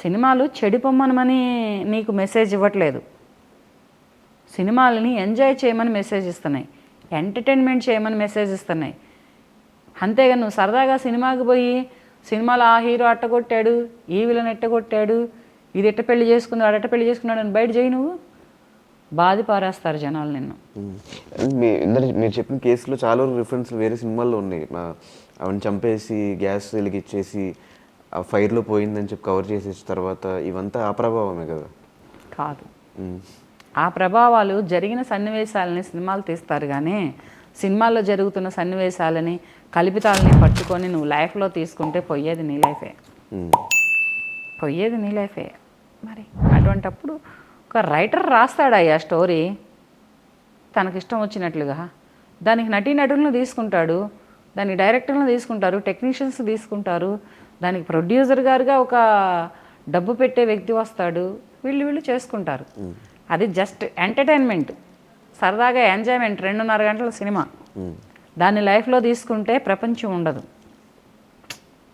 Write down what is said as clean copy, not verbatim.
సినిమాలు చెడిపోమ్మనమని నీకు మెసేజ్ ఇవ్వట్లేదు, సినిమాలని ఎంజాయ్ చేయమని మెసేజ్ ఇస్తున్నాయి, ఎంటర్టైన్మెంట్ చేయమని మెసేజ్ ఇస్తున్నాయి. అంతేగా నువ్వు సరదాగా సినిమాకి పోయి సినిమాలో ఆ హీరో అట్టగొట్టాడు, ఈ విలన్ ఎట్టగొట్టాడు, ఇది ఎట్ట పెళ్లి చేసుకున్నాడు, అడట్ట పెళ్లి చేసుకున్నాడు అని బయట చేయి, నువ్వు బాధి పారేస్తారు జనాలు నిన్ను. మీరు చెప్పిన కేసులో చాలా రిఫరెన్స్ వేరే సినిమాల్లో ఉన్నాయి. అవన్నీ చంపేసి గ్యాస్ వెలిగిచ్చేసి ఆ ఫైర్లో పోయిందని చెప్పి కవర్ చేసేసిన తర్వాత ఇవంతా ఆ ప్రభావమే కదా? కాదు, ఆ ప్రభావాలు జరిగిన సన్నివేశాలని సినిమాలు తీస్తారు, కానీ సినిమాల్లో జరుగుతున్న సన్నివేశాలని కల్పితాలని పట్టుకొని నువ్వు లైఫ్లో తీసుకుంటే పోయేది నీ లైఫే, పోయేది నీ లైఫే. మరి అటువంటప్పుడు ఒక రైటర్ రాస్తాడయ్యా స్టోరీ తనకిష్టం వచ్చినట్లుగా, దానికి నటీనటులను తీసుకుంటాడు, దానికి డైరెక్టర్లను తీసుకుంటారు, టెక్నీషియన్స్ తీసుకుంటారు, దానికి ప్రొడ్యూసర్ గారుగా ఒక డబ్బు పెట్టే వ్యక్తి వస్తాడు, వీళ్ళు చేసుకుంటారు. అది జస్ట్ ఎంటర్టైన్మెంట్, సరదాగా ఎంజాయ్మెంట్, 2.5 గంటల సినిమా. దాన్ని లైఫ్లో తీసుకుంటే ప్రపంచం ఉండదు.